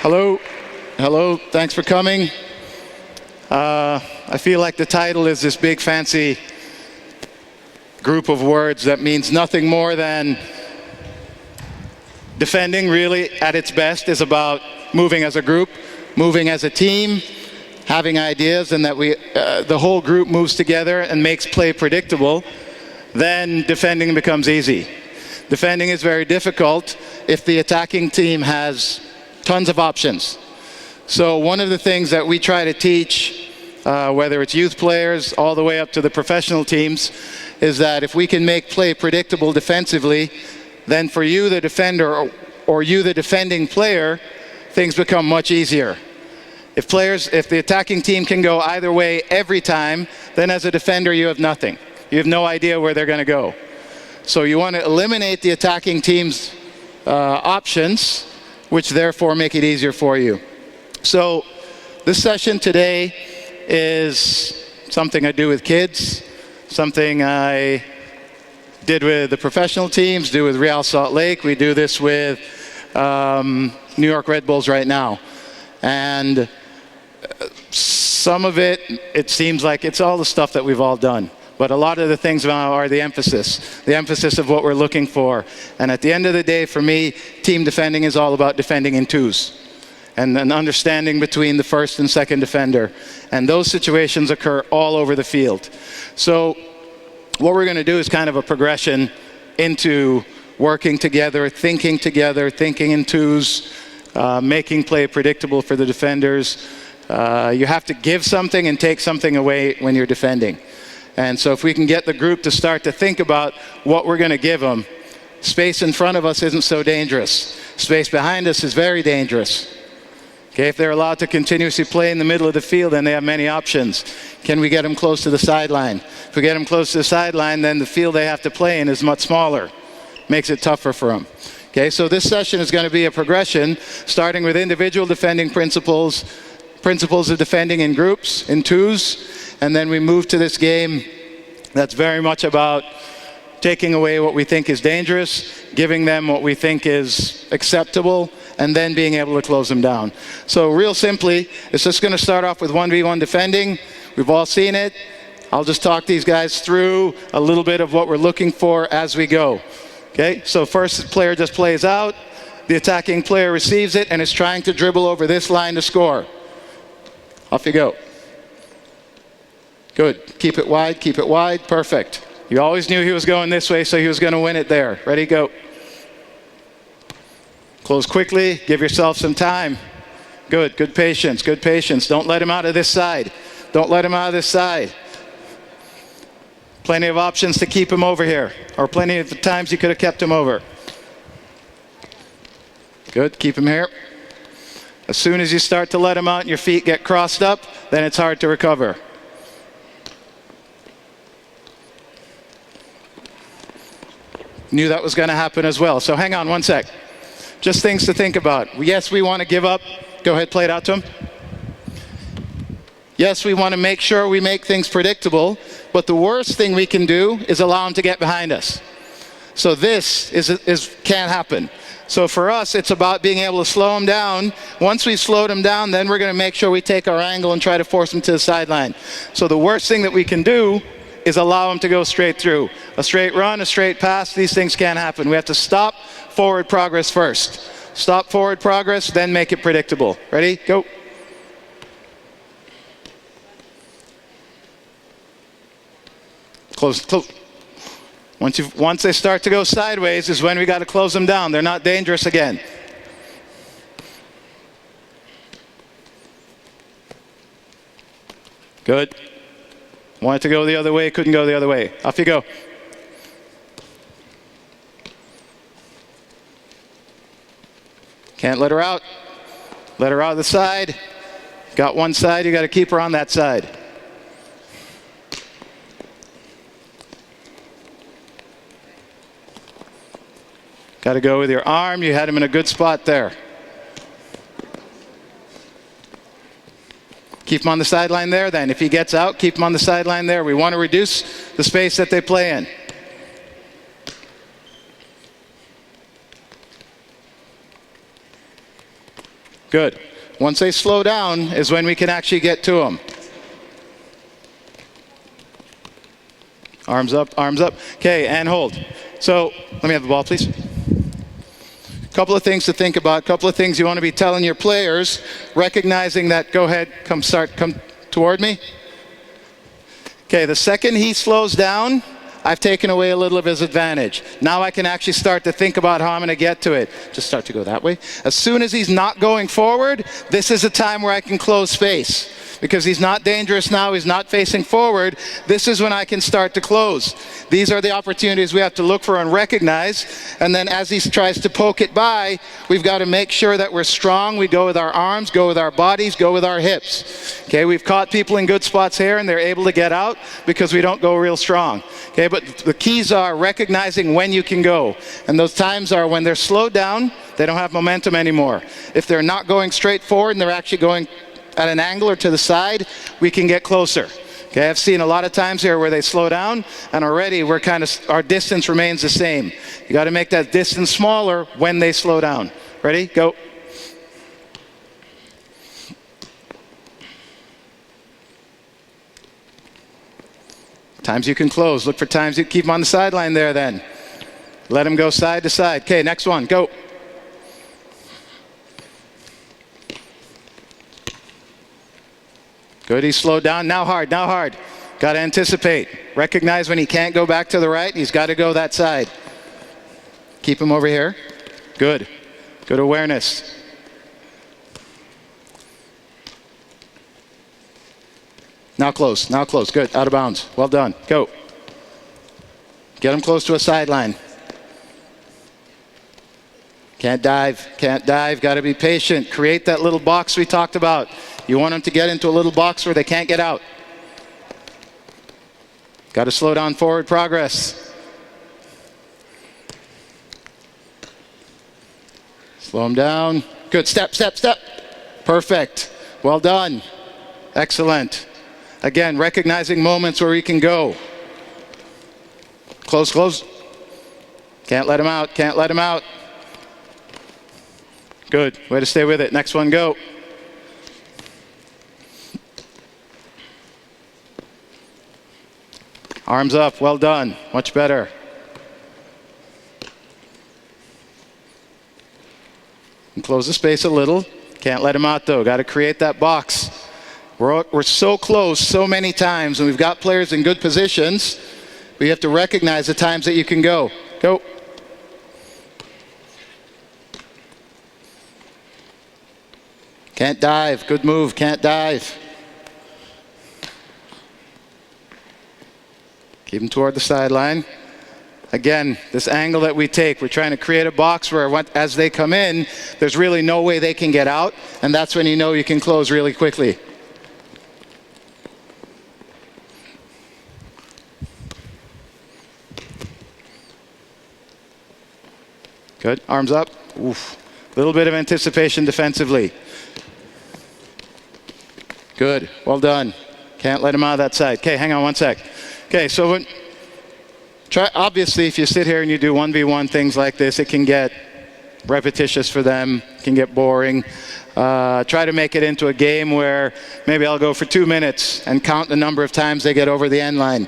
Hello. Hello. Thanks for coming. I feel like the title is this big fancy group of words that means nothing more than defending. Really, at its best, is about moving as a group, moving as a team, having ideas, and that the whole group moves together and makes play predictable. Then defending becomes easy. Defending is very difficult if the attacking team has tons of options. So one of the things that we try to teach, whether it's youth players all the way up to the professional teams, is that if we can make play predictable defensively, then for you, the defender, or you, the defending player, things become much easier. If the attacking team can go either way every time, then as a defender, you have nothing. You have no idea where they're going to go. So you want to eliminate the attacking team's options, which therefore make it easier for you. So this session today is something I do with kids, something I did with the professional teams, do with Real Salt Lake. We do this with New York Red Bulls right now. And some of it seems like it's all the stuff that we've all done. But a lot of the things are the emphasis of what we're looking for. And at the end of the day, for me, team defending is all about defending in twos and an understanding between the first and second defender. And those situations occur all over the field. So what we're going to do is kind of a progression into working together, thinking in twos, making play predictable for the defenders. You have to give something and take something away when you're defending. And so if we can get the group to start to think about what we're going to give them, space in front of us isn't so dangerous. Space behind us is very dangerous. Okay, if they're allowed to continuously play in the middle of the field, then they have many options. Can we get them close to the sideline? If we get them close to the sideline, then the field they have to play in is much smaller. Makes it tougher for them. Okay, so this session is going to be a progression, starting with individual defending principles of defending in groups, in twos, and then we move to this game that's very much about taking away what we think is dangerous, giving them what we think is acceptable, and then being able to close them down. So real simply, it's just going to start off with 1v1 defending. We've all seen it. I'll just talk these guys through a little bit of what we're looking for as we go. Okay, so first the player just plays out. The attacking player receives it and is trying to dribble over this line to score. Off you go. Good. Keep it wide, perfect. You always knew he was going this way, so he was going to win it there. Ready, go. Close quickly, give yourself some time. Good patience. Don't let him out of this side. Plenty of options to keep him over here, or plenty of times you could have kept him over. Good, keep him here. As soon as you start to let him out and your feet get crossed up, then it's hard to recover. Knew that was going to happen as well. So hang on one sec. Just things to think about. Yes, we want to give up. Go ahead, play it out to him. Yes, we want to make sure we make things predictable, but the worst thing we can do is allow them to get behind us. So this can't happen. So for us, it's about being able to slow them down. Once we've slowed them down, then we're going to make sure we take our angle and try to force them to the sideline. So the worst thing that we can do is allow them to go straight through. A straight run, a straight pass, these things can't happen. We have to stop forward progress first. Stop forward progress, then make it predictable. Ready? Go. Close. Once they start to go sideways is when we got to close them down. They're not dangerous again. Good. Wanted to go the other way, couldn't go the other way. Off you go. Can't let her out. Let her out of the side. Got one side, you got to keep her on that side. Got to go with your arm. You had him in a good spot there. Keep him on the sideline there then. If he gets out, keep him on the sideline there. We want to reduce the space that they play in. Good. Once they slow down is when we can actually get to them. Arms up, arms up. Okay, and hold. So let me have the ball, please. Couple of things to think about, couple of things you want to be telling your players, recognizing that, go ahead, come toward me. Okay, the second he slows down, I've taken away a little of his advantage. Now I can actually start to think about how I'm going to get to it. Just start to go that way. As soon as he's not going forward, this is a time where I can close space. Because he's not dangerous now, he's not facing forward, this is when I can start to close. These are the opportunities we have to look for and recognize, and then as he tries to poke it by, we've got to make sure that we're strong. We go with our arms, go with our bodies, go with our hips. Okay, we've caught people in good spots here and they're able to get out because we don't go real strong. Okay, but the keys are recognizing when you can go, and those times are when they're slowed down, they don't have momentum anymore. If they're not going straight forward and they're actually going at an angle or to the side, we can get closer. Okay, I've seen a lot of times here where they slow down and already our distance remains the same. You got to make that distance smaller when they slow down. Ready? Go. Times you can close. Look for times you keep them on the sideline there then. Let them go side to side. Okay, next one. Go. Good, he's slowed down. Now hard, now hard. Got to anticipate. Recognize when he can't go back to the right, he's got to go that side. Keep him over here. Good. Good awareness. Now close, now close. Good, out of bounds. Well done. Go. Get him close to a sideline. Can't dive, can't dive. Got to be patient. Create that little box we talked about. You want them to get into a little box where they can't get out. Got to slow down forward progress. Slow them down. Good. Step, step, step. Perfect. Well done. Excellent. Again, recognizing moments where we can go. Close, close. Can't let him out. Can't let him out. Good. Way to stay with it. Next one, go. Arms up. Well done. Much better. And close the space a little. Can't let him out though. Got to create that box. We're so close so many times, and we've got players in good positions. But you have to recognize the times that you can go. Go. Can't dive. Good move. Can't dive. Keep them toward the sideline. Again, this angle that we take, we're trying to create a box where as they come in, there's really no way they can get out, and that's when you know you can close really quickly. Good. Arms up. Oof. Little bit of anticipation defensively. Good. Well done. Can't let him out of that side. Okay, hang on one sec. Okay, so obviously if you sit here and you do 1v1 things like this, it can get repetitious for them, can get boring. Try to make it into a game where maybe I'll go for 2 minutes and count the number of times they get over the end line,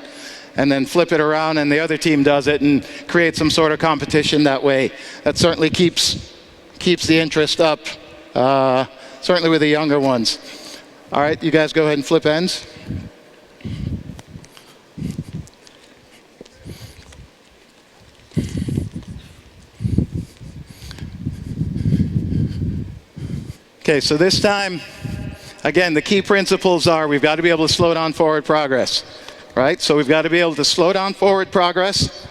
and then flip it around and the other team does it and create some sort of competition that way. That certainly keeps the interest up, certainly with the younger ones. All right, you guys go ahead and flip ends. Okay, so this time, again, the key principles are we've got to be able to slow down forward progress, right? So we've got to be able to slow down forward progress.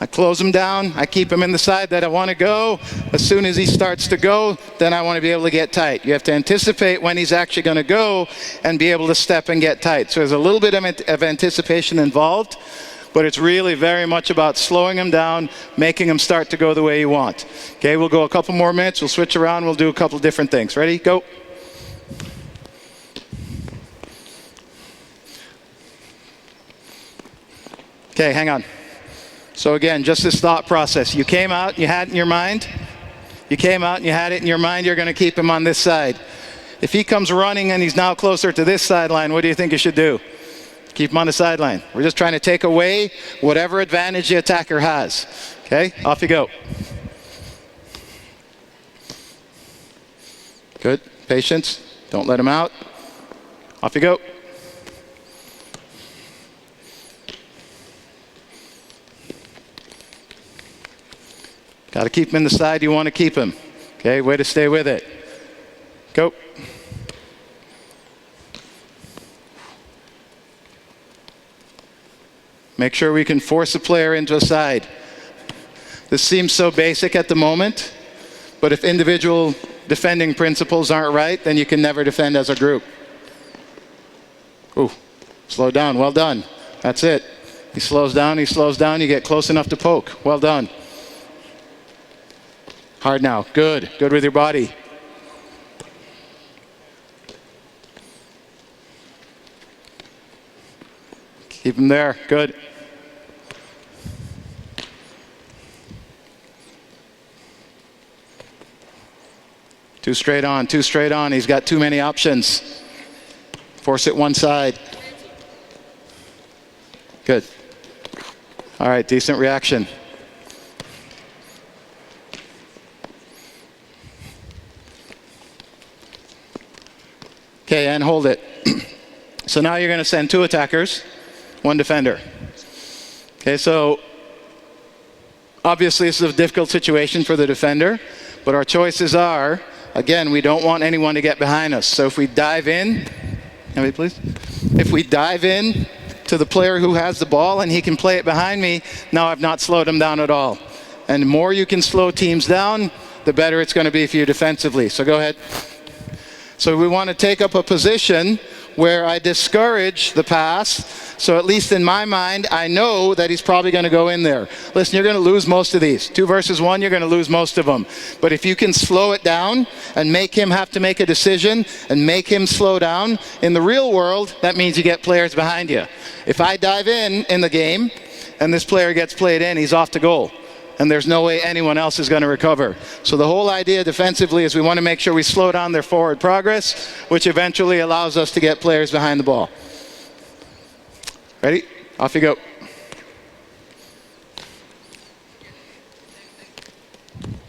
I close him down. I keep him in the side that I want to go. As soon as he starts to go, then I want to be able to get tight. You have to anticipate when he's actually going to go and be able to step and get tight. So there's a little bit of anticipation involved, but it's really very much about slowing him down, making him start to go the way you want. Okay, we'll go a couple more minutes. We'll switch around. We'll do a couple different things. Ready? Go. Okay, hang on. So again, just this thought process. You came out, you had in your mind, You came out and you had it in your mind you're going to keep him on this side. If he comes running and he's now closer to this sideline, what do you think you should do? Keep him on the sideline. We're just trying to take away whatever advantage the attacker has. Okay, off you go. Good, patience. Don't let him out. Off you go. Got to keep him in the side you want to keep him. Okay, way to stay with it. Go. Make sure we can force a player into a side. This seems so basic at the moment, but if individual defending principles aren't right, then you can never defend as a group. Ooh, slow down, well done. That's it. He slows down, you get close enough to poke. Well done. Hard now, good with your body. Keep him there, good. Two straight on, he's got too many options. Force it one side. Good. All right, decent reaction. Okay, and hold it. So now you're going to send 2 attackers, 1 defender. Okay, so obviously this is a difficult situation for the defender, but our choices are, again, we don't want anyone to get behind us. So if we dive in, please? If we dive in to the player who has the ball and he can play it behind me, now I've not slowed him down at all. And the more you can slow teams down, the better it's going to be for you defensively. So go ahead. So we want to take up a position where I discourage the pass. So at least in my mind, I know that he's probably going to go in there. Listen, you're going to lose most of these. 2 versus 1, you're going to lose most of them. But if you can slow it down and make him have to make a decision and make him slow down, in the real world, that means you get players behind you. If I dive in the game and this player gets played in, he's off to goal. And there's no way anyone else is going to recover. So the whole idea defensively is we want to make sure we slow down their forward progress, which eventually allows us to get players behind the ball. Ready? Off you go.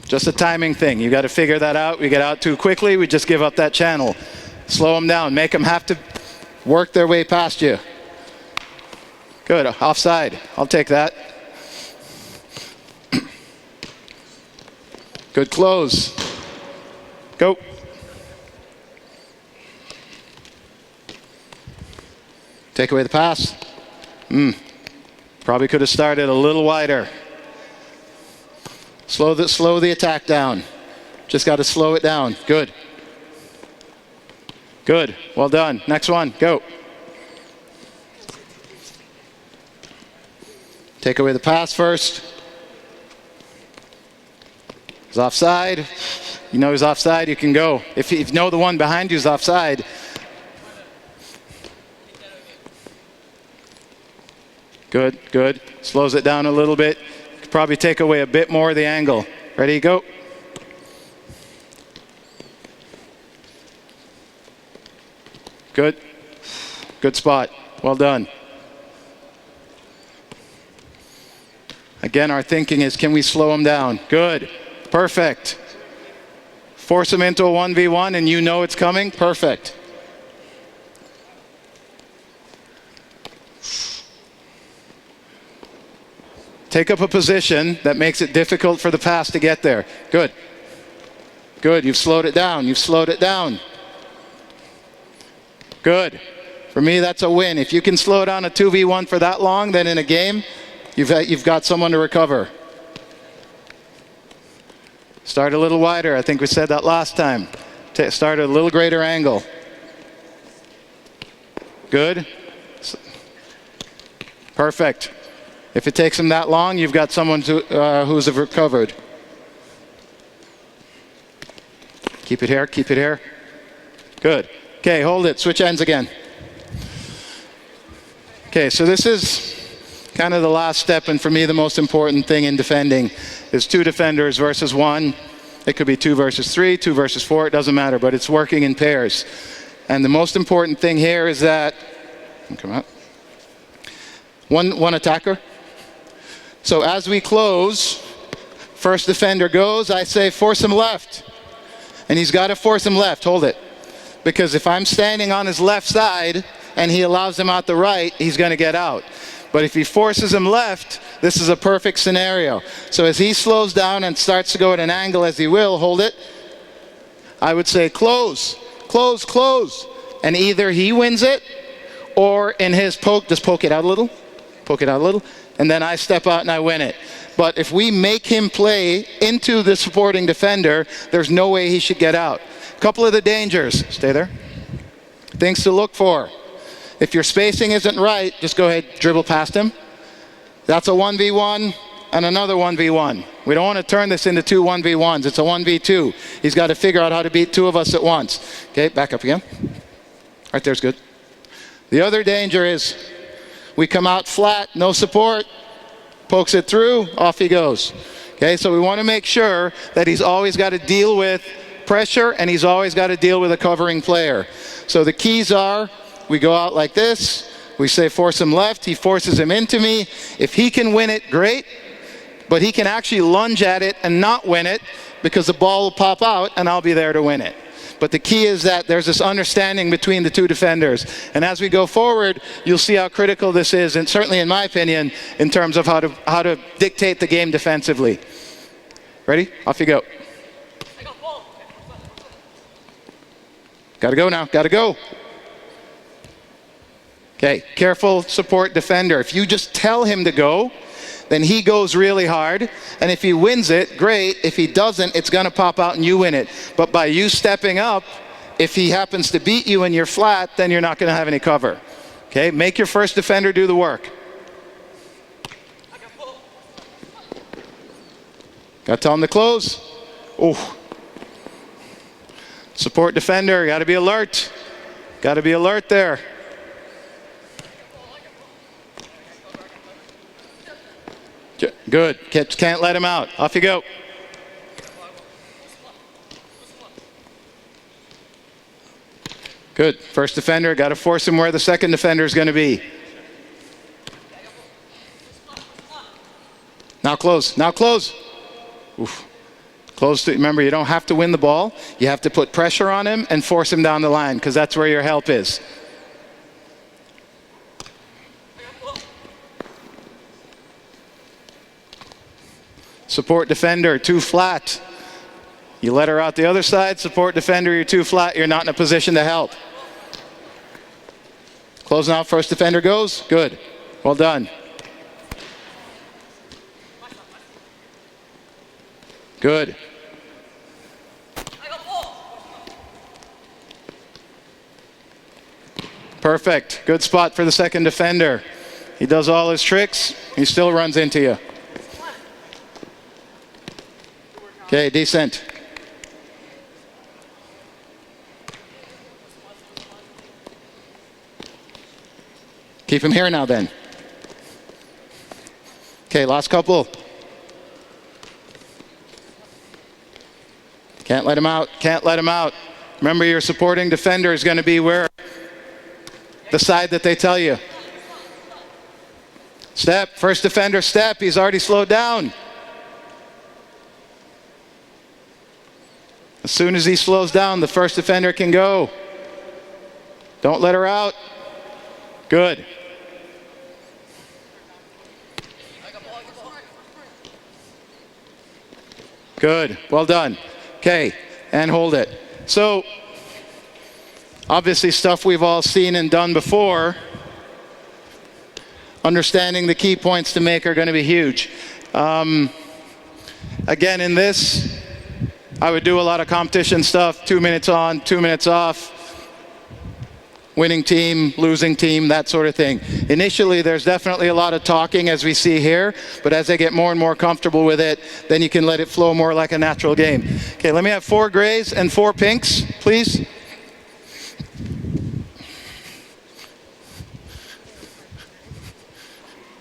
Just a timing thing. You got to figure that out. We get out too quickly, we just give up that channel. Slow them down. Make them have to work their way past you. Good. Offside. I'll take that. Good close. Go. Take away the pass. Probably could have started a little wider. Slow the attack down. Just got to slow it down. Good. Good. Well done. Next one. Go. Take away the pass first. He's offside. You know he's offside, you can go. If you know the one behind you is offside. Good, good. Slows it down a little bit. Could probably take away a bit more of the angle. Ready, go. Good. Good spot. Well done. Again, our thinking is, can we slow him down? Good. Perfect. Force him into a 1v1 and you know it's coming. Perfect. Take up a position that makes it difficult for the pass to get there. Good. Good. You've slowed it down. You've slowed it down. Good. For me, that's a win. If you can slow down a 2v1 for that long, then in a game, you've got someone to recover. Start a little wider. I think we said that last time. Start at a little greater angle. Good. Perfect. If it takes them that long, you've got someone who's recovered. Keep it here. Keep it here. Good. Okay, hold it. Switch ends again. Okay, so this is kind of the last step, and for me the most important thing in defending is 2 defenders versus 1. It could be 2 versus 3, 2 versus 4, it doesn't matter, but it's working in pairs. And the most important thing here is that, come out, one attacker. So as we close, first defender goes, I say force him left. And he's got to force him left, hold it. Because if I'm standing on his left side and he allows him out the right, he's going to get out. But if he forces him left, this is a perfect scenario. So as he slows down and starts to go at an angle as he will, hold it, I would say close, close, close. And either he wins it, or in his poke, just poke it out a little, and then I step out and I win it. But if we make him play into the supporting defender, there's no way he should get out. A couple of the dangers, stay there, things to look for. If your spacing isn't right, just go ahead, dribble past him. That's a 1v1 and another 1v1. We don't want to turn this into 2 1v1s. It's a 1v2. He's got to figure out how to beat 2 of us at once. Okay, back up again. Right there's good. The other danger is we come out flat, no support, pokes it through, off he goes. Okay, so we want to make sure that he's always got to deal with pressure and he's always got to deal with a covering player. So the keys are, we go out like this, we say force him left, he forces him into me. If he can win it, great, but he can actually lunge at it and not win it because the ball will pop out and I'll be there to win it. But the key is that there's this understanding between the 2 defenders. And as we go forward, you'll see how critical this is, and certainly in my opinion, in terms of how to dictate the game defensively. Ready? Off you go. Gotta go now, gotta go. Okay, careful support defender. If you just tell him to go, then he goes really hard. And if he wins it, great. If he doesn't, it's going to pop out and you win it. But by you stepping up, if he happens to beat you and you're flat, then you're not going to have any cover. Okay, make your first defender do the work. Got to tell him to close. Oh. Support defender, got to be alert. Got to be alert there. Good. Can't let him out. Off you go. Good. First defender, got to force him where the second defender is going to be. Now close. Now close. Oof. Close to, remember, you don't have to win the ball. You have to put pressure on him and force him down the line because that's where your help is. Support defender, too flat. You let her out the other side. Support defender, you're too flat. You're not in a position to help. Close now. First defender goes. Good. Well done. Good. Perfect. Good spot for the second defender. He does all his tricks. He still runs into you. Okay, decent. Keep him here now then. Okay, last couple. Can't let him out, can't let him out. Remember, your supporting defender is going to be where? The side that they tell you. Step, first defender step, he's already slowed down. As soon as he slows down, the first defender can go. Don't let her out. Good. Good. Well done. Okay, and hold it. So, obviously stuff we've all seen and done before. Understanding the key points to make are going to be huge. Again, in this, I would do a lot of competition stuff, 2 minutes on, 2 minutes off, winning team, losing team, that sort of thing. Initially, there's definitely a lot of talking as we see here, but as I get more and more comfortable with it, then you can let it flow more like a natural game. Okay, let me have 4 grays and 4 pinks, please.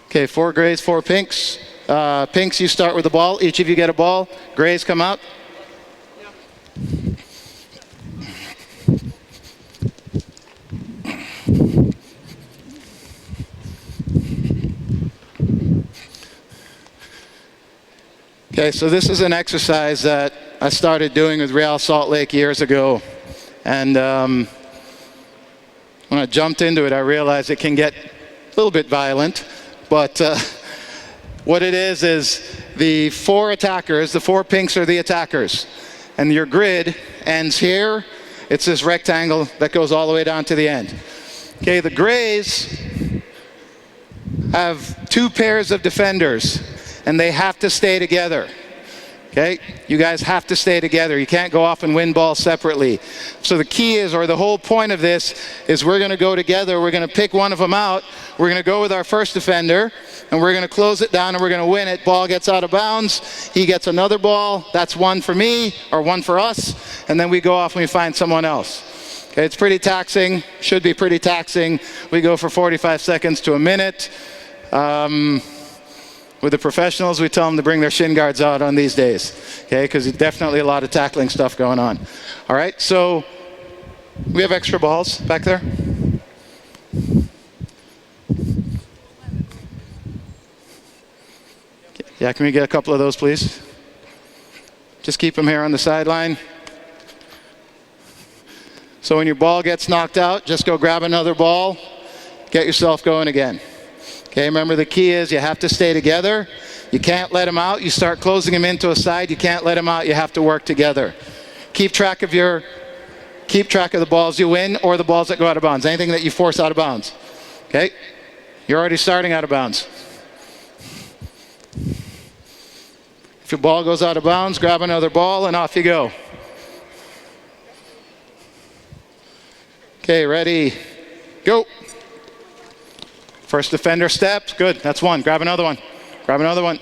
Okay, 4 grays, 4 pinks. Pinks, you start with the ball. Each of you get a ball. Grays come out. Okay, so this is an exercise that I started doing with Real Salt Lake years ago. And when I jumped into it, I realized it can get a little bit violent. But what it is the 4 attackers, the 4 pinks are the attackers. And your grid ends here. It's this rectangle that goes all the way down to the end. Okay, the grays have 2 pairs of defenders, and they have to stay together. Okay, you guys have to stay together. You can't go off and win balls separately. So the key is, or the whole point of this, is we're going to go together. We're going to pick one of them out. We're going to go with our first defender, and we're going to close it down, and we're going to win it. Ball gets out of bounds. He gets another ball. That's 1 for me, or 1 for us. And then we go off and we find someone else. Okay, it's pretty taxing. Should be pretty taxing. We go for 45 seconds to a minute. With the professionals, we tell them to bring their shin guards out on these days, okay? Because there's definitely a lot of tackling stuff going on. All right, so we have extra balls back there. Yeah, can we get a couple of those, please? Just keep them here on the sideline. So when your ball gets knocked out, just go grab another ball, get yourself going again. Okay, remember the key is you have to stay together. You can't let them out. You start closing them into a side. You can't let them out. You have to work together. Keep track of the balls you win or the balls that go out of bounds. Anything that you force out of bounds. Okay? You're already starting out of bounds. If your ball goes out of bounds, grab another ball and off you go. Okay, ready, go. First defender steps, good, that's 1. Grab another one, grab another one.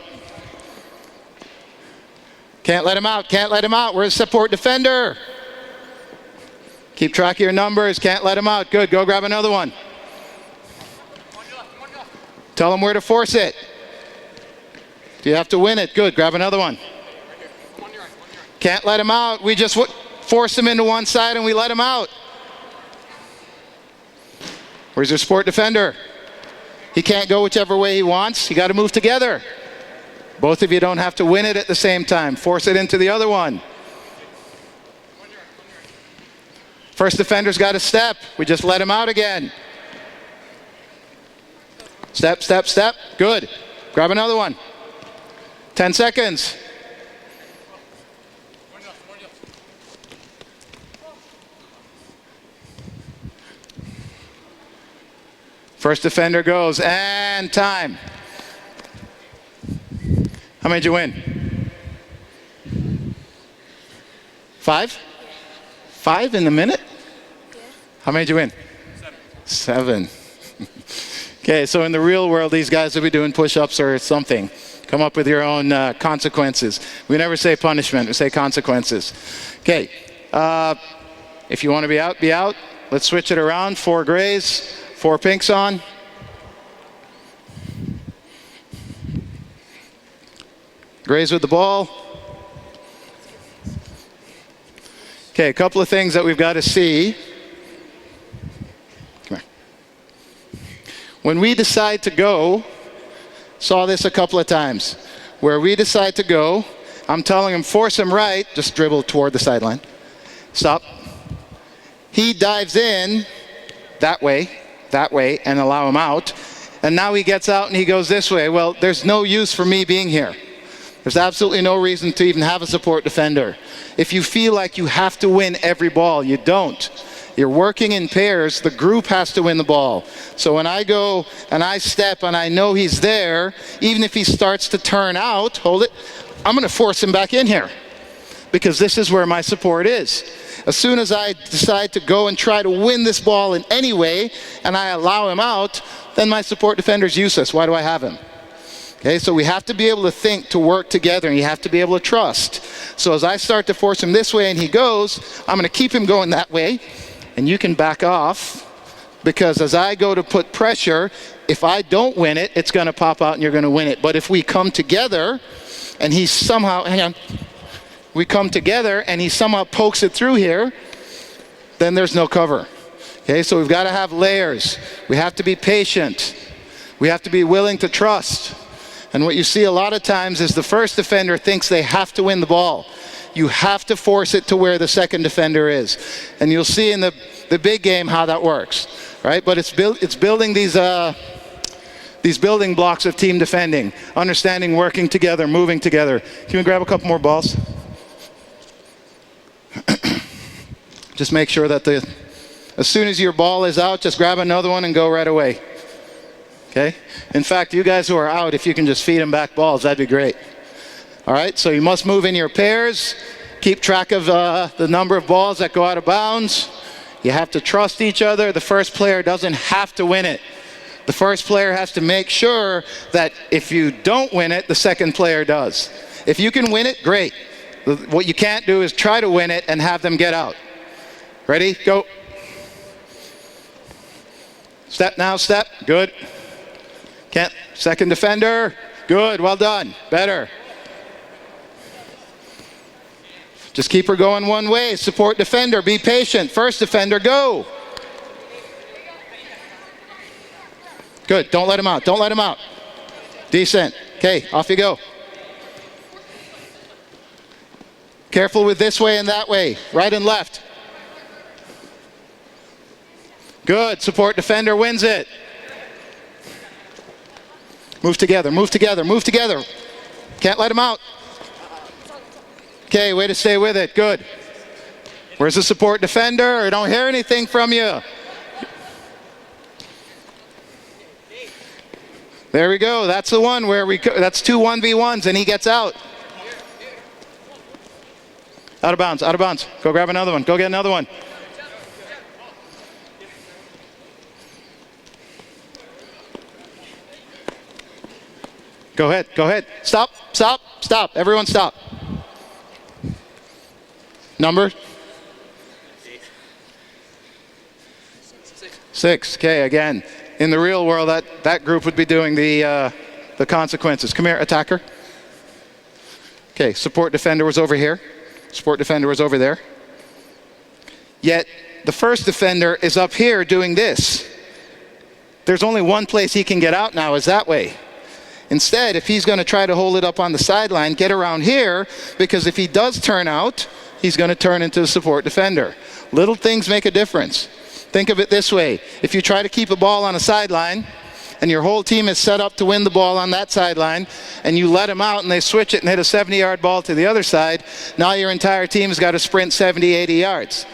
Can't let him out, can't let him out. Where's support defender? Keep track of your numbers, can't let him out. Good, go grab another one. Tell him where to force it. You have to win it, good, grab another one. Can't let him out, we just force him into one side and we let him out. Where's your support defender? He can't go whichever way he wants. You got to move together. Both of you don't have to win it at the same time. Force it into the other one. First defender's got to step. We just let him out again. Step, step, step. Good. Grab another one. 10 seconds. First defender goes, and time. How many did you win? 5? 5 in the minute? How many did you win? 7. Okay, so in the real world, these guys will be doing push-ups or something. Come up with your own consequences. We never say punishment, we say consequences. Okay, if you want to be out, be out. Let's switch it around. 4 grays. 4 pinks on. Grays with the ball. Okay, a couple of things that we've got to see. Come here. When we decide to go, saw this a couple of times, where we decide to go, I'm telling him force him right, just dribble toward the sideline. Stop. He dives in that way, and allow him out. And now he gets out and he goes this way. Well, there's no use for me being here. There's absolutely no reason to even have a support defender. If you feel like you have to win every ball, you don't. You're working in pairs. The group has to win the ball. So when I go and I step and I know he's there, even if he starts to turn out, hold it, I'm going to force him back in here because this is where my support is. As soon as I decide to go and try to win this ball in any way and I allow him out, then my support defender is useless. Why do I have him? Okay, so we have to be able to think to work together, and you have to be able to trust. So as I start to force him this way and he goes, I'm going to keep him going that way, and you can back off, because as I go to put pressure, if I don't win it, it's going to pop out and you're going to win it. But if we come together and he somehow, hang on, we come together and he somehow pokes it through here, then there's no cover. Okay, so we've got to have layers. We have to be patient. We have to be willing to trust. And what you see a lot of times is the first defender thinks they have to win the ball. You have to force it to where the second defender is. And you'll see in the big game how that works, right? But it's building these building blocks of team defending, understanding, working together, moving together. Can you grab a couple more balls? Just make sure that as soon as your ball is out, just grab another one and go right away. Okay? In fact, you guys who are out, if you can just feed them back balls, that'd be great. All right, so you must move in your pairs. Keep track of the number of balls that go out of bounds. You have to trust each other. The first player doesn't have to win it. The first player has to make sure that if you don't win it, the second player does. If you can win it, great. What you can't do is try to win it and have them get out. Ready? Go. Step now, step. Good. Can't. Second defender. Good, well done. Better. Just keep her going one way. Support defender, be patient. First defender, go. Good, don't let him out, don't let him out. Decent, okay, off you go. Careful with this way and that way, right and left. Good, support defender wins it. Move together, move together, move together. Can't let him out. Okay, way to stay with it, good. Where's the support defender? I don't hear anything from you. There we go, that's the one where that's 2 1v1s and he gets out. Out of bounds, out of bounds. Go grab another one, go get another one. Go ahead, go ahead. Stop, stop, stop. Everyone stop. Number? 6. Okay, again. In the real world, that group would be doing the consequences. Come here, attacker. Okay, support defender was over here. Support defender was over there. Yet, the first defender is up here doing this. There's only one place he can get out now, is that way. Instead, if he's going to try to hold it up on the sideline, get around here, because if he does turn out, he's going to turn into a support defender. Little things make a difference. Think of it this way. If you try to keep a ball on a sideline, and your whole team is set up to win the ball on that sideline, and you let them out and they switch it and hit a 70-yard ball to the other side, now your entire team has got to sprint 70, 80 yards.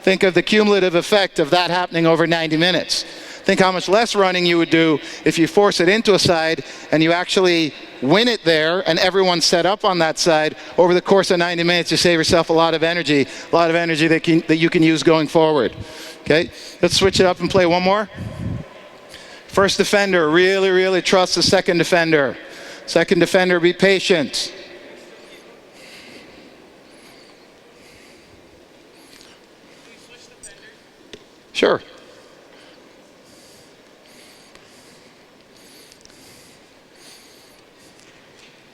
Think of the cumulative effect of that happening over 90 minutes. Think how much less running you would do if you force it into a side and you actually win it there and everyone's set up on that side. Over the course of 90 minutes, you save yourself a lot of energy that you can use going forward. Okay, let's switch it up and play one more. First defender, really, really trust the second defender. Second defender, be patient. Sure.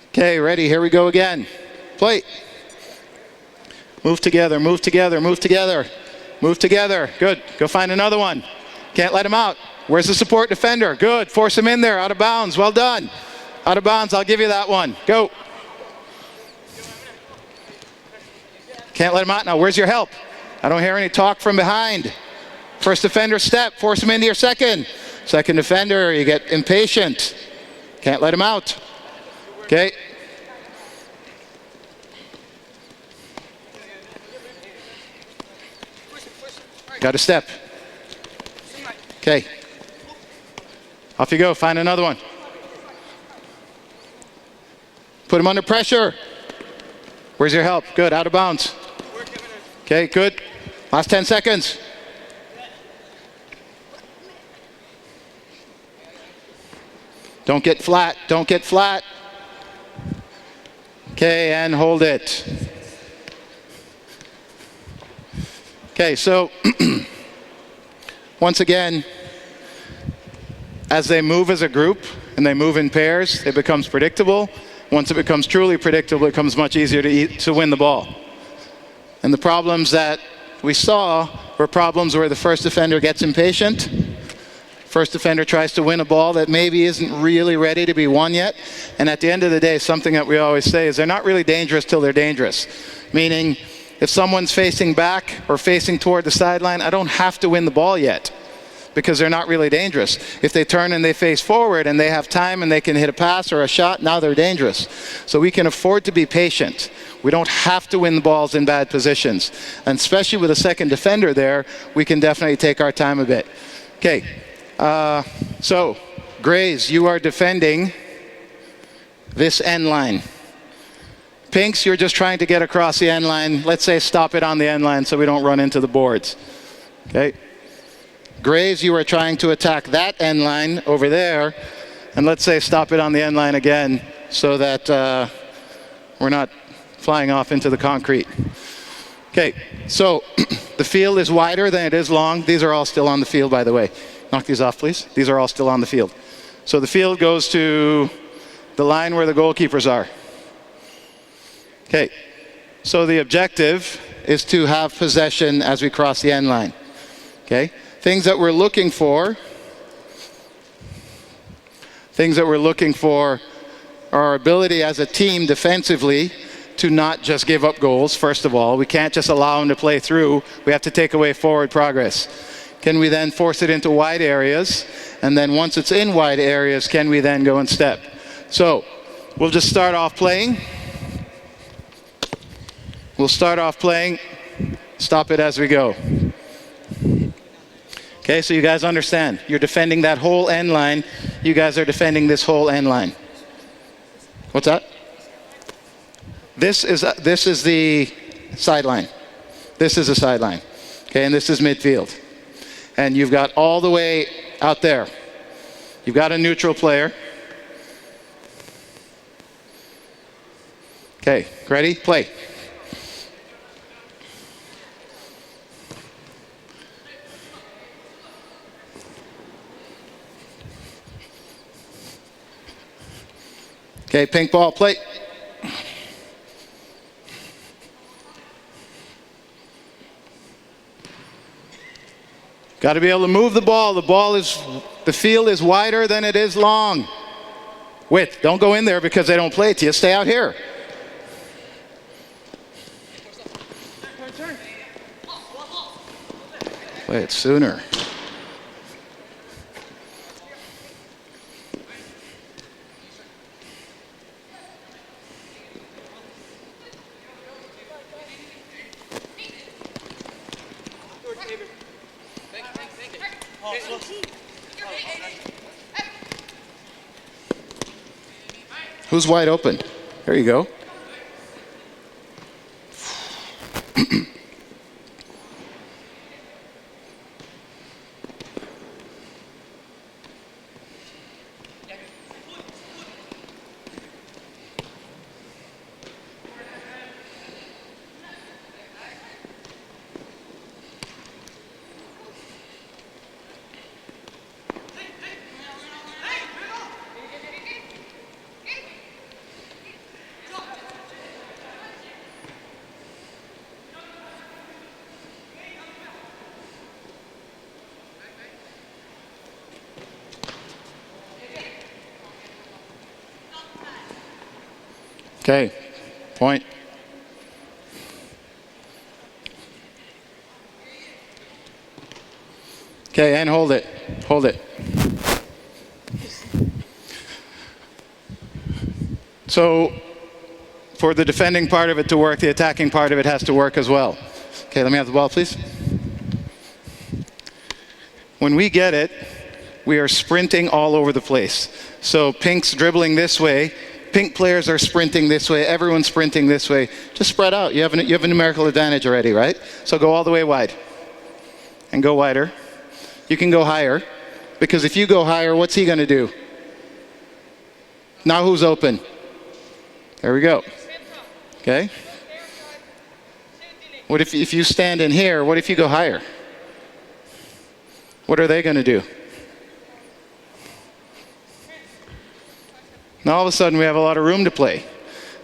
Okay, ready, here we go again. Play. Move together, move together, move together. Move together, good. Go find another one. Can't let him out. Where's the support defender? Good, force him in there, out of bounds, well done. Out of bounds, I'll give you that one. Go. Can't let him out now, where's your help? I don't hear any talk from behind. First defender step, force him into your second. Second defender, you get impatient. Can't let him out. Okay. Got a step. Okay. Off you go, find another one. Put him under pressure. Where's your help? Good, out of bounds. Okay, good. Last 10 seconds. Don't get flat, don't get flat. Okay, and hold it. Okay, so once again, as they move as a group and they move in pairs, it becomes predictable. Once it becomes truly predictable, it becomes much easier to win the ball. And the problems that we saw were problems where the first defender gets impatient. First defender tries to win a ball that maybe isn't really ready to be won yet. And at the end of the day, something that we always say is they're not really dangerous till they're dangerous. Meaning, if someone's facing back or facing toward the sideline, I don't have to win the ball yet, because they're not really dangerous. If they turn and they face forward and they have time and they can hit a pass or a shot, now they're dangerous. So we can afford to be patient. We don't have to win the balls in bad positions. And especially with a second defender there, we can definitely take our time a bit. Okay, so Grays, you are defending this end line. Pinks, you're just trying to get across the end line. Let's say stop it on the end line so we don't run into the boards. Okay. Grays, you are trying to attack that end line over there, and let's say stop it on the end line again so that we're not flying off into the concrete. Okay, so the field is wider than it is long. These are all still on the field, by the way. Knock these off, please. These are all still on the field. So the field goes to the line where the goalkeepers are. Okay, so the objective is to have possession as we cross the end line. Okay. Things that we're looking for are our ability as a team defensively to not just give up goals, first of all. We can't just allow them to play through. We have to take away forward progress. Can we then force it into wide areas? And then once it's in wide areas, can we then go and step? So we'll just start off playing. We'll start off playing, stop it as we go. Okay, so you guys understand. You're defending that whole end line. You guys are defending this whole end line. What's that? This is the sideline. This is the sideline. Okay, and this is midfield. And you've got all the way out there. You've got a neutral player. Okay, ready? Play. Okay, pink ball, play. Got to be able to move the ball. The field is wider than it is long. Width, don't go in there because they don't play it to you. Stay out here. Play it sooner. Who's wide open? There you go. Okay, point. Okay, and hold it. Hold it. So, for the defending part of it to work, the attacking part of it has to work as well. Okay, let me have the ball, please. When we get it, we are sprinting all over the place. So, pink's dribbling this way. Pink players are sprinting this way. Everyone's sprinting this way. Just spread out. You have a numerical advantage already, right? So go all the way wide. And go wider. You can go higher. Because if you go higher, what's he going to do? Now who's open? There we go. Okay? What if you stand in here, what if you go higher? What are they going to do? Now all of a sudden we have a lot of room to play.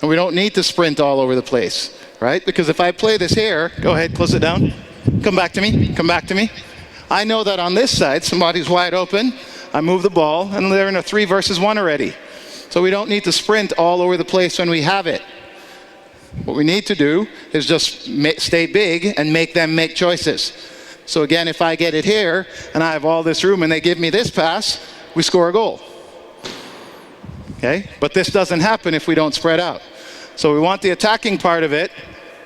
And we don't need to sprint all over the place, right? Because if I play this here, go ahead, close it down. Come back to me, come back to me. I know that on this side, somebody's wide open. I move the ball, and they're in a 3 versus 1 already. So we don't need to sprint all over the place when we have it. What we need to do is just stay big and make them make choices. So again, if I get it here, and I have all this room, and they give me this pass, we score a goal. Okay? But this doesn't happen if we don't spread out. So we want the attacking part of it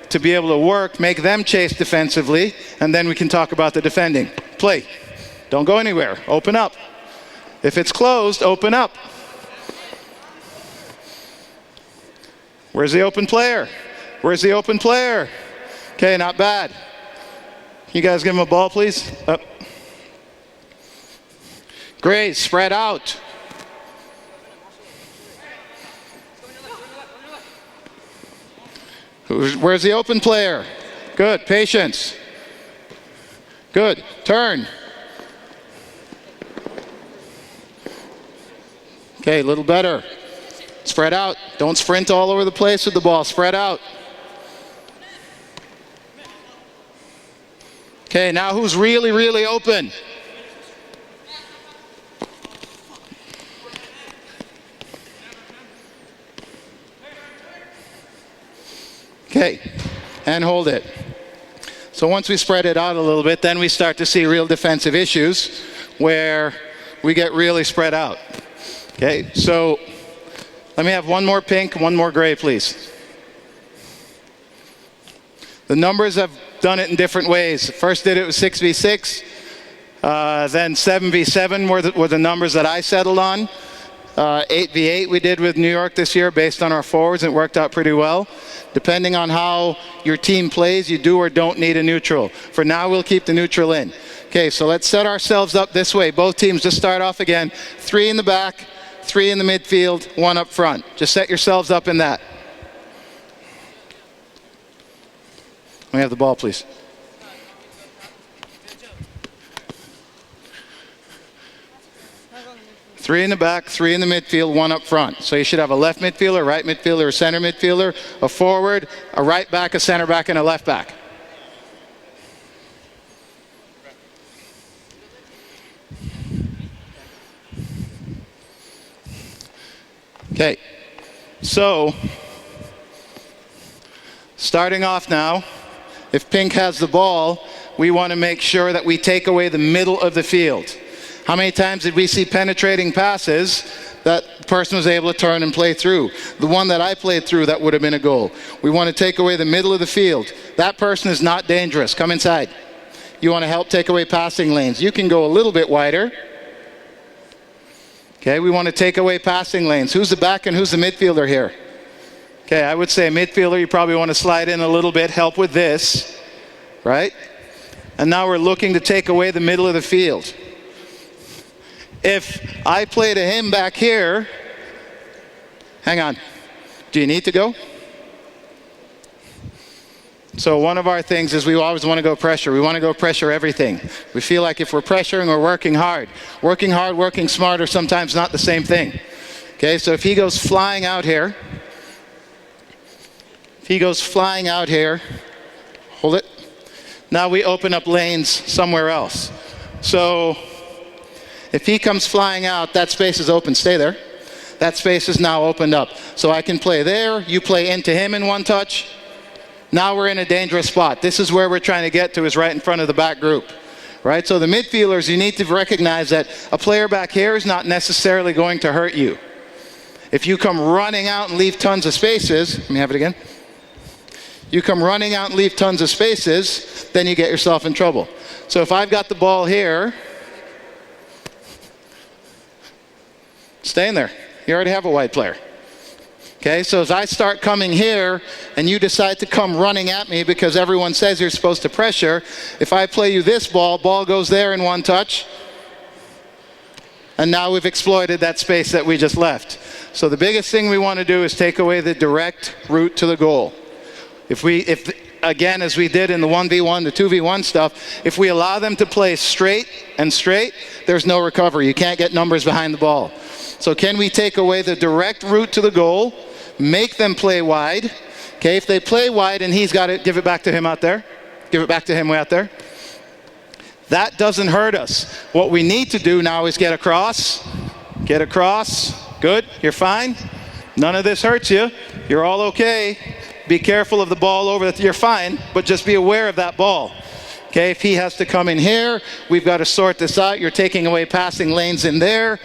to be able to work, make them chase defensively, and then we can talk about the defending. Play. Don't go anywhere. Open up. If it's closed, open up. Where's the open player? Where's the open player? Okay, not bad. You guys give him a ball, please? Up. Great, spread out. Where's the open player? Good, patience. Good, turn. Okay, a little better. Spread out. Don't sprint all over the place with the ball. Spread out. Okay, now who's really, really open? Okay, and hold it. So once we spread it out a little bit, then we start to see real defensive issues where we get really spread out. Okay, so let me have one more pink, one more gray, please. The numbers have done it in different ways. First did it with 6v6, then 7v7 were the numbers that I settled on. 8v8 we did with New York this year based on our forwards, and it worked out pretty well. Depending on how your team plays, you do or don't need a neutral. For now, we'll keep the neutral in. Okay, so let's set ourselves up this way. Both teams just start off again. 3 in the back, 3 in the midfield, 1 up front. Just set yourselves up in that. Let me have the ball, please. Three in the back, 3 in the midfield, 1 up front. So you should have a left midfielder, right midfielder, a center midfielder, a forward, a right back, a center back, and a left back. Okay, so starting off now, if pink has the ball, we want to make sure that we take away the middle of the field. How many times did we see penetrating passes that the person was able to turn and play through? The one that I played through, that would have been a goal. We want to take away the middle of the field. That person is not dangerous. Come inside. You want to help take away passing lanes. You can go a little bit wider. Okay, we want to take away passing lanes. Who's the back and who's the midfielder here? Okay, I would say midfielder, you probably want to slide in a little bit, help with this, right? And now we're looking to take away the middle of the field. If I play to him back here, hang on, do you need to go? So one of our things is we always want to go pressure. We want to go pressure everything. We feel like if we're pressuring, we're working hard. Working hard, working smart are sometimes not the same thing. Okay, so if he goes flying out here, hold it. Now we open up lanes somewhere else. So if he comes flying out, that space is open. Stay there. That space is now opened up. So I can play there. You play into him in one touch. Now we're in a dangerous spot. This is where we're trying to get to, is right in front of the back group. Right? So the midfielders, you need to recognize that a player back here is not necessarily going to hurt you. If you come running out and leave tons of spaces, let me have it again. You come running out and leave tons of spaces, then you get yourself in trouble. So if I've got the ball here, stay in there. You already have a wide player. Okay, so as I start coming here and you decide to come running at me because everyone says you're supposed to pressure, if I play you this ball goes there in one touch, and now we've exploited that space that we just left. So the biggest thing we want to do is take away the direct route to the goal. If again, as we did in the 1v1, the 2v1 stuff, if we allow them to play straight, there's no recovery. You can't get numbers behind the ball. So can we take away the direct route to the goal, make them play wide? Okay, if they play wide and he's got it, give it back to him out there. Give it back to him way out there. That doesn't hurt us. What we need to do now is get across. Get across. Good. You're fine. None of this hurts you. You're all okay. Be careful of the ball over. You're fine, but just be aware of that ball. Okay, if he has to come in here, we've got to sort this out. You're taking away passing lanes in there.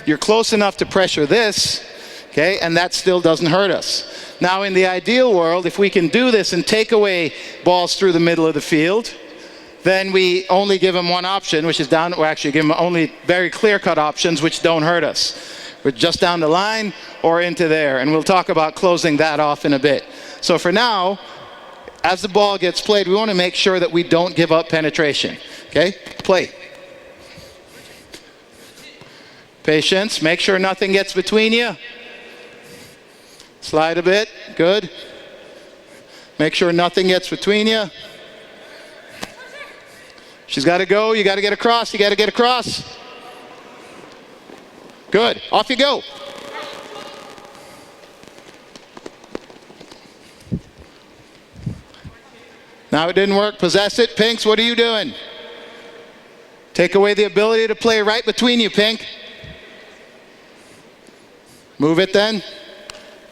You're close enough to pressure this, okay, and that still doesn't hurt us. Now, in the ideal world, if we can do this and take away balls through the middle of the field, then we only give them one option, which is down, or actually give them only very clear-cut options, which don't hurt us. We're just down the line or into there, and we'll talk about closing that off in a bit. So for now, as the ball gets played, we want to make sure that we don't give up penetration. Okay? Play. Patience. Make sure nothing gets between you. Slide a bit. Good. Make sure nothing gets between you. She's got to go. You got to get across. You got to get across. Good. Off you go. Now it didn't work. Possess it. Pinks, what are you doing? Take away the ability to play right between you, Pink. Move it then.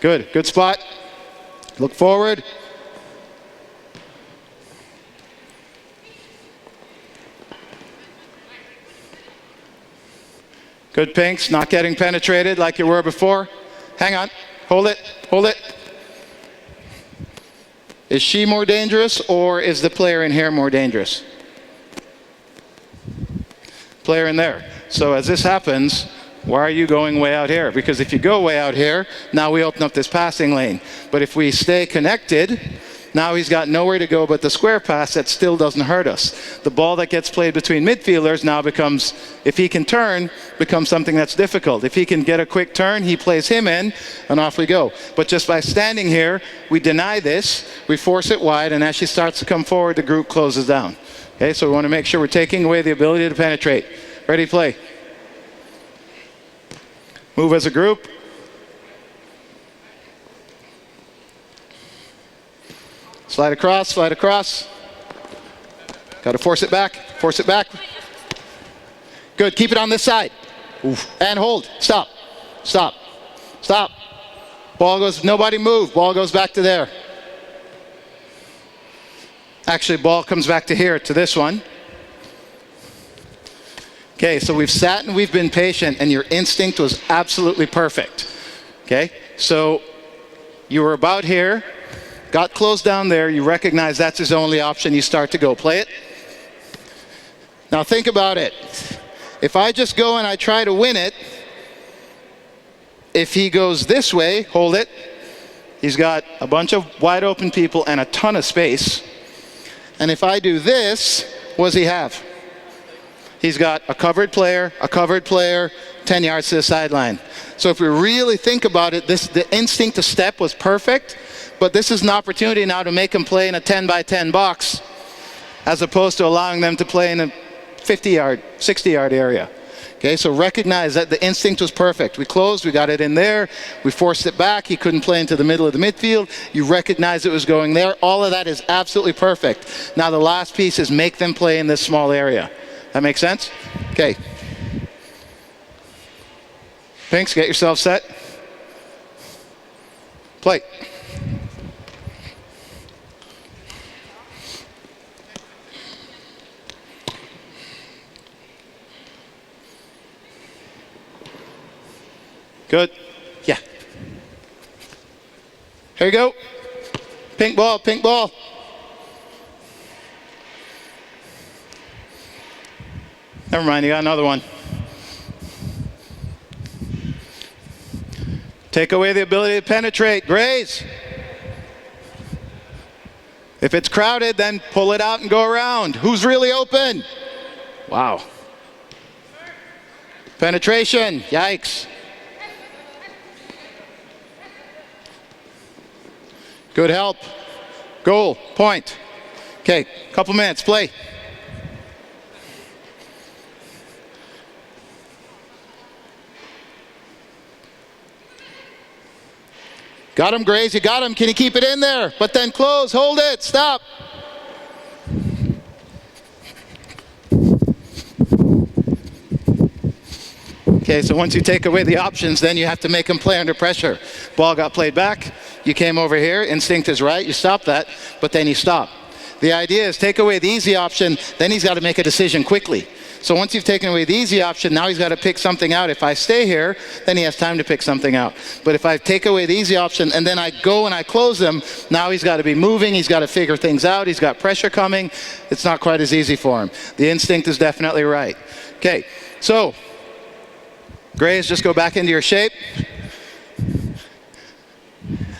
Good. Good spot. Look forward. Good, Pinks. Not getting penetrated like you were before. Hang on. Hold it. Hold it. Is she more dangerous, or is the player in here more dangerous? Player in there. So as this happens, why are you going way out here? Because if you go way out here, now we open up this passing lane. But if we stay connected, now he's got nowhere to go but the square pass that still doesn't hurt us. The ball that gets played between midfielders now becomes, if he can turn, becomes something that's difficult. If he can get a quick turn, he plays him in, and off we go. But just by standing here, we deny this, we force it wide, and as she starts to come forward, the group closes down. Okay, so we want to make sure we're taking away the ability to penetrate. Ready, play. Move as a group. Slide across, slide across. Got to force it back, force it back. Good, keep it on this side. Oof. And hold, stop, stop, stop. Ball goes, nobody move, ball goes back to there. Actually, ball comes back to here, to this one. Okay, so we've sat and we've been patient, and your instinct was absolutely perfect. Okay, so you were about here. Got closed down there, you recognize that's his only option, you start to go. Play it. Now think about it. If I just go and I try to win it, if he goes this way, hold it, he's got a bunch of wide open people and a ton of space. And if I do this, what does he have? He's got a covered player, 10 yards to the sideline. So if we really think about it, the instinct to step was perfect. But this is an opportunity now to make them play in a 10 by 10 box as opposed to allowing them to play in a 50-yard, 60-yard area. Okay, so recognize that the instinct was perfect. We closed, we got it in there, we forced it back, he couldn't play into the middle of the midfield, you recognize it was going there. All of that is absolutely perfect. Now the last piece is make them play in this small area. That makes sense? Okay. Pinks, get yourself set. Play. Good. Yeah. Here you go. Pink ball, pink ball. Never mind, you got another one. Take away the ability to penetrate. Graze. If it's crowded, then pull it out and go around. Who's really open? Wow. Penetration. Yikes. Good help. Goal. Point. Okay, couple minutes. Play. Got him, Grace. You got him. Can you keep it in there? But then close. Hold it. Stop. Okay, so once you take away the options, then you have to make him play under pressure. Ball got played back, you came over here, instinct is right, you stop that, but then you stop. The idea is take away the easy option, then he's got to make a decision quickly. So once you've taken away the easy option, now he's got to pick something out. If I stay here, then he has time to pick something out. But if I take away the easy option and then I go and I close him, now he's got to be moving, he's got to figure things out, he's got pressure coming. It's not quite as easy for him. The instinct is definitely right. Okay, so Grays, just go back into your shape.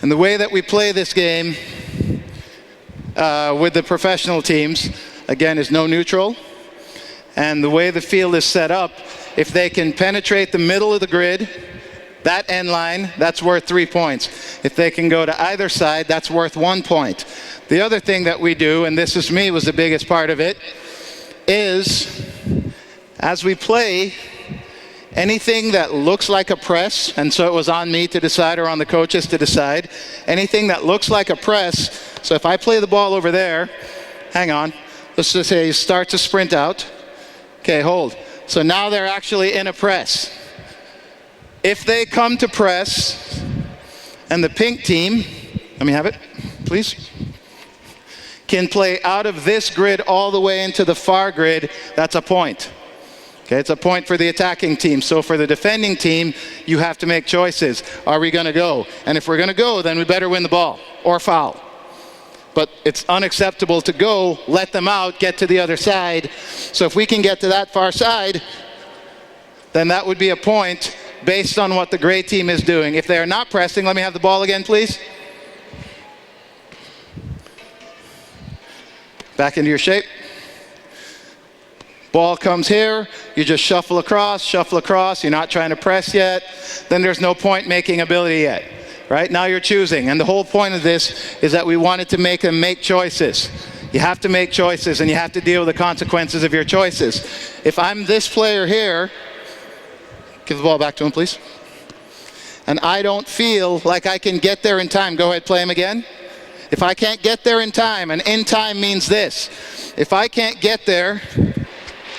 And the way that we play this game with the professional teams, again, is no neutral. And the way the field is set up, if they can penetrate the middle of the grid, that end line, that's worth 3 points. If they can go to either side, that's worth 1 point. The other thing that we do, and this is me, was the biggest part of it, is as we play, anything that looks like a press, and so it was on me to decide or on the coaches to decide, anything that looks like a press, so if I play the ball over there, hang on, let's just say you start to sprint out. Okay, hold. So now they're actually in a press. If they come to press, and the pink team, let me have it, please, can play out of this grid all the way into the far grid, that's a point. Okay, it's a point for the attacking team. So for the defending team, you have to make choices. Are we going to go? And if we're going to go, then we better win the ball or foul. But it's unacceptable to go, let them out, get to the other side. So if we can get to that far side, then that would be a point based on what the gray team is doing. If they are not pressing, let me have the ball again, please. Back into your shape. Ball comes here, you just shuffle across, you're not trying to press yet, then there's no point making ability yet. Right? Now you're choosing, and the whole point of this is that we wanted to make them make choices. You have to make choices, and you have to deal with the consequences of your choices. If I'm this player here, give the ball back to him, please, and I don't feel like I can get there in time, go ahead, play him again. If I can't get there in time, and in time means this, if I can't get there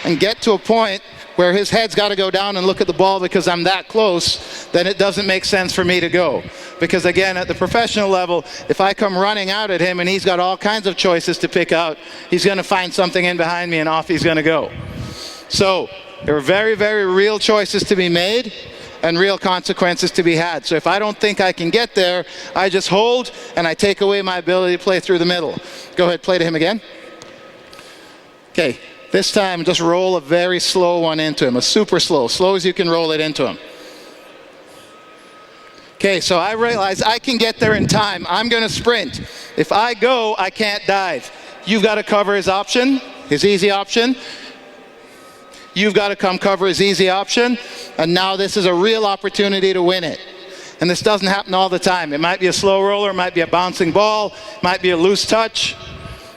and get to a point where his head's got to go down and look at the ball because I'm that close, then it doesn't make sense for me to go. Because again, at the professional level, if I come running out at him and he's got all kinds of choices to pick out, he's going to find something in behind me and off he's going to go. So there are very, very real choices to be made and real consequences to be had. So if I don't think I can get there, I just hold and I take away my ability to play through the middle. Go ahead, play to him again. Okay. This time, just roll a very slow one into him, a super slow as you can roll it into him. Okay, so I realize I can get there in time. I'm going to sprint. If I go, I can't dive. You've got to cover his option, his easy option. You've got to come cover his easy option. And now this is a real opportunity to win it. And this doesn't happen all the time. It might be a slow roller, it might be a bouncing ball, it might be a loose touch.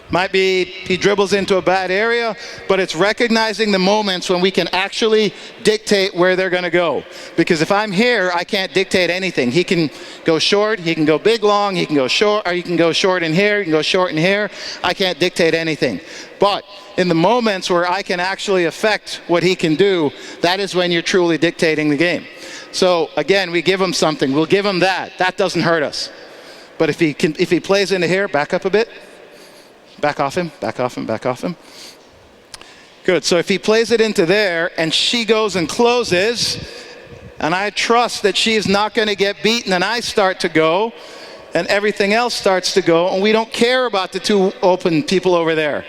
Might be he dribbles into a bad area, but it's recognizing the moments when we can actually dictate where they're going to go. Because if I'm here, I can't dictate anything. He can go short, he can go big, long, he can go short, or he can go short in here, he can go short in here. I can't dictate anything. But in the moments where I can actually affect what he can do, that is when you're truly dictating the game. So again, we give him something. We'll give him that. That doesn't hurt us. But if he plays into here, back up a bit. Back off him, back off him, back off him. Good, so if he plays it into there and she goes and closes, and I trust that she is not going to get beaten and I start to go, and everything else starts to go, and we don't care about the two open people over there.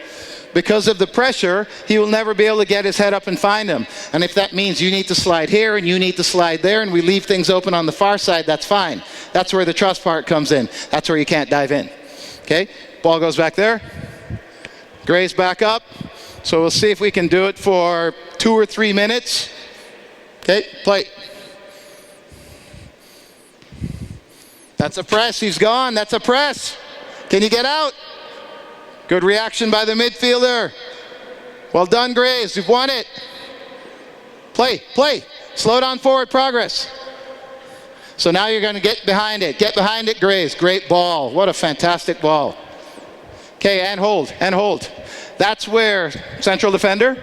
Because of the pressure, he will never be able to get his head up and find him. And if that means you need to slide here and you need to slide there and we leave things open on the far side, that's fine. That's where the trust part comes in. That's where you can't dive in. Okay? Ball goes back there. Gray's back up. So we'll see if we can do it for 2 or 3 minutes. Okay, play. That's a press. He's gone. That's a press. Can you get out? Good reaction by the midfielder. Well done, Grays. You've won it. Play, play. Slow down forward progress. So now you're going to get behind it. Get behind it, Grays. Great ball. What a fantastic ball. Okay, and hold, and hold. That's where, central defender,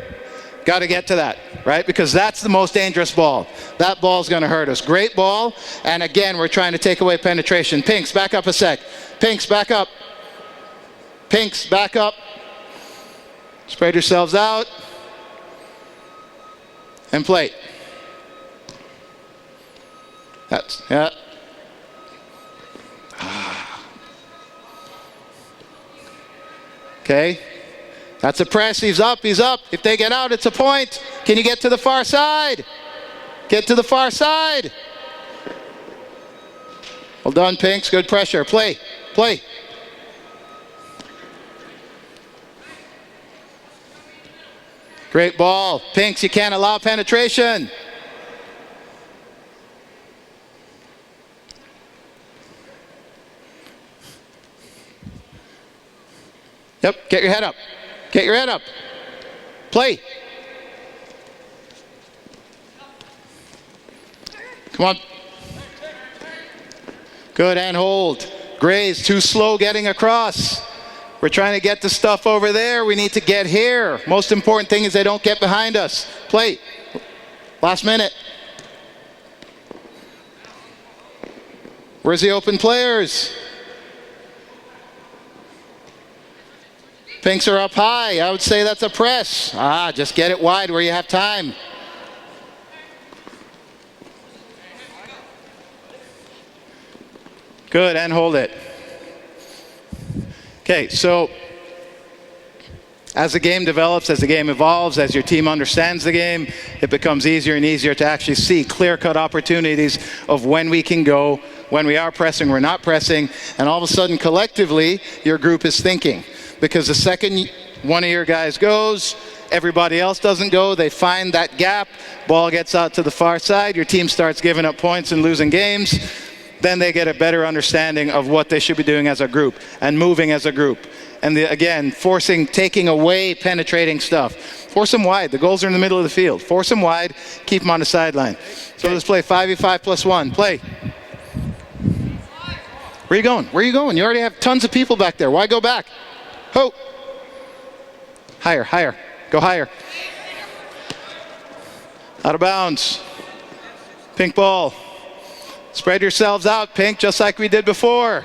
Got to get to that, right? Because that's the most dangerous ball. That ball's going to hurt us. Great ball. And again, we're trying to take away penetration. Pinks, back up a sec. Pinks, back up. Pinks, back up. Spread yourselves out. And play. That's, yeah. Okay. That's a press. He's up. He's up. If they get out, it's a point. Can you get to the far side? Get to the far side. Well done, Pinks. Good pressure. Play. Play. Great ball. Pinks, you can't allow penetration. Yep, get your head up. Get your head up. Play. Come on. Good, and hold. Gray's too slow getting across. We're trying to get the stuff over there. We need to get here. Most important thing is they don't get behind us. Play. Last minute. Where's the open players? Pinks are up high. I would say that's a press. Just get it wide where you have time. Good, and hold it. Okay, so as the game develops, as the game evolves, as your team understands the game, it becomes easier and easier to actually see clear-cut opportunities of when we can go, when we are pressing, we're not pressing, and all of a sudden, collectively, your group is thinking. Because the second one of your guys goes, everybody else doesn't go, they find that gap, ball gets out to the far side, your team starts giving up points and losing games, then they get a better understanding of what they should be doing as a group and moving as a group. And again, taking away penetrating stuff. Force them wide. The goals are in the middle of the field. Force them wide, keep them on the sideline. So let's play 5v5 plus 1. Play. Where are you going? Where are you going? You already have tons of people back there. Why go back? Ho! Higher, higher. Go higher. Out of bounds. Pink ball. Spread yourselves out, Pink, just like we did before.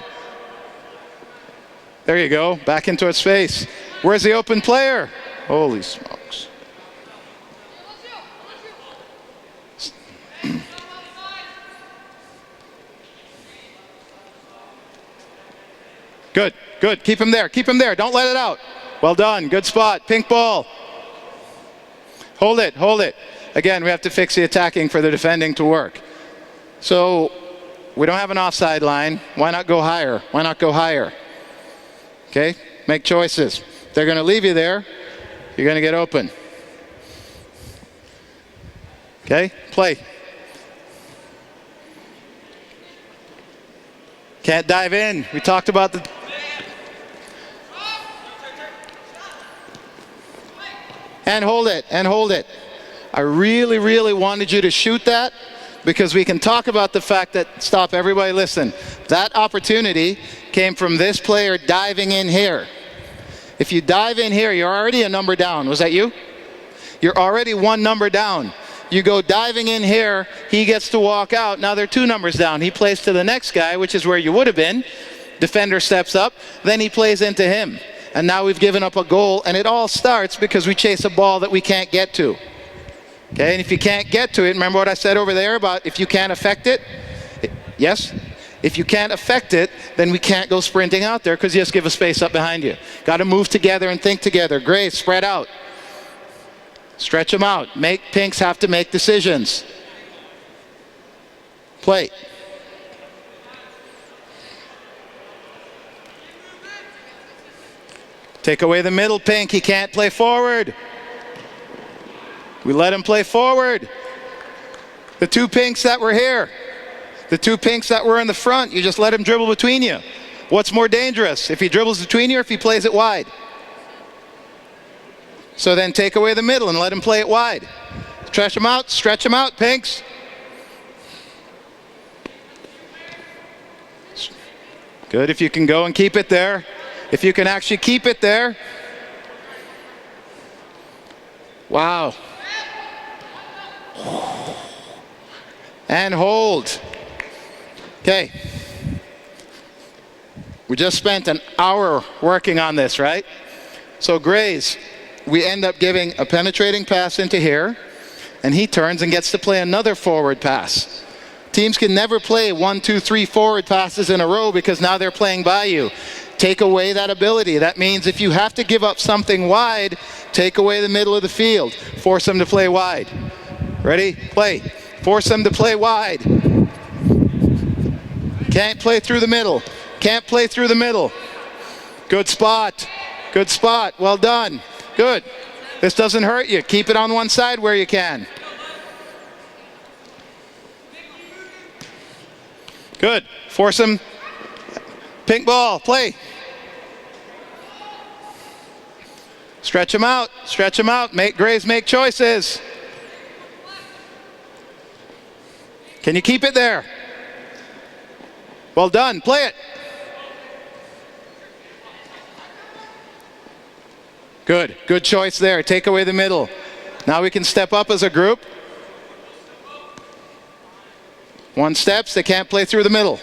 There you go. Back into its face. Where's the open player? Holy smokes. Good, good. Keep him there. Keep him there. Don't let it out. Well done. Good spot. Pink ball. Hold it. Hold it. Again, we have to fix the attacking for the defending to work. So we don't have an offside line. Why not go higher? Why not go higher? Okay? Make choices. They're going to leave you there. You're going to get open. Okay? Play. Can't dive in. We talked about the... And hold it. And hold it. I really, really wanted you to shoot that because we can talk about the fact that, stop, everybody listen, that opportunity came from this player diving in here. If you dive in here, you're already a number down. Was that you? You're already one number down. You go diving in here, he gets to walk out. Now they're two numbers down. He plays to the next guy, which is where you would have been. Defender steps up, then he plays into him. And now we've given up a goal, and it all starts because we chase a ball that we can't get to. Okay, and if you can't get to it, remember what I said over there about if you can't affect it? Yes? If you can't affect it, then we can't go sprinting out there because you just give a space up behind you. Got to move together and think together. Great, spread out. Stretch them out. Make Pinks have to make decisions. Play. Take away the middle, Pink. He can't play forward. We let him play forward. The two Pinks that were here, the two Pinks that were in the front, you just let him dribble between you. What's more dangerous, if he dribbles between you or if he plays it wide? So then take away the middle and let him play it wide. Stretch him out, Pinks. Good if you can go and keep it there. If you can actually keep it there. Wow. And hold. Okay. We just spent an hour working on this, right? So Grays, we end up giving a penetrating pass into here, and he turns and gets to play another forward pass. Teams can never play 1, 2, 3 forward passes in a row because now they're playing by you. Take away that ability. That means if you have to give up something wide, take away the middle of the field. Force them to play wide. Ready? Play. Force them to play wide. Can't play through the middle. Can't play through the middle. Good spot. Good spot. Well done. Good. This doesn't hurt you. Keep it on one side where you can. Good. Force them. Pink ball. Play. Stretch them out. Stretch them out. Grays make choices. Can you keep it there? Well done. Play it. Good. Good choice there. Take away the middle. Now we can step up as a group. One steps. They can't play through the middle.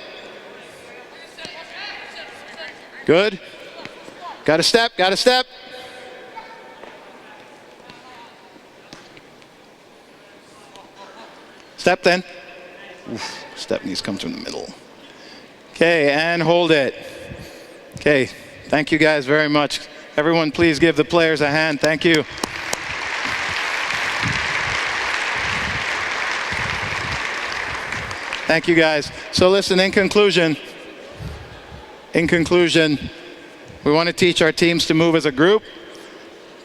Good. Got a step. Got a step. Step then. Oof, step needs to come from the middle. Okay, and hold it. Okay, thank you guys very much. Everyone, please give the players a hand. Thank you. Thank you guys. So listen, in conclusion, we want to teach our teams to move as a group.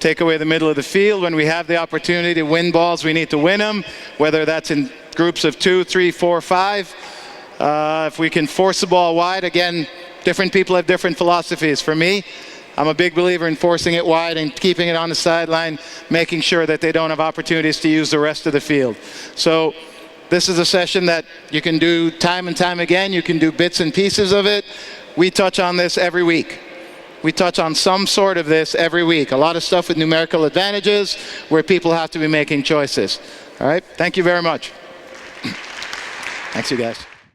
Take away the middle of the field. When we have the opportunity to win balls, we need to win them, whether that's in groups of 2, 3, 4, 5. If we can force the ball wide, again, different people have different philosophies. For me, I'm a big believer in forcing it wide and keeping it on the sideline, making sure that they don't have opportunities to use the rest of the field. So this is a session that you can do time and time again. You can do bits and pieces of it. We touch on this every week. We touch on some sort of this every week. A lot of stuff with numerical advantages where people have to be making choices. All right? Thank you very much. Thanks, you guys.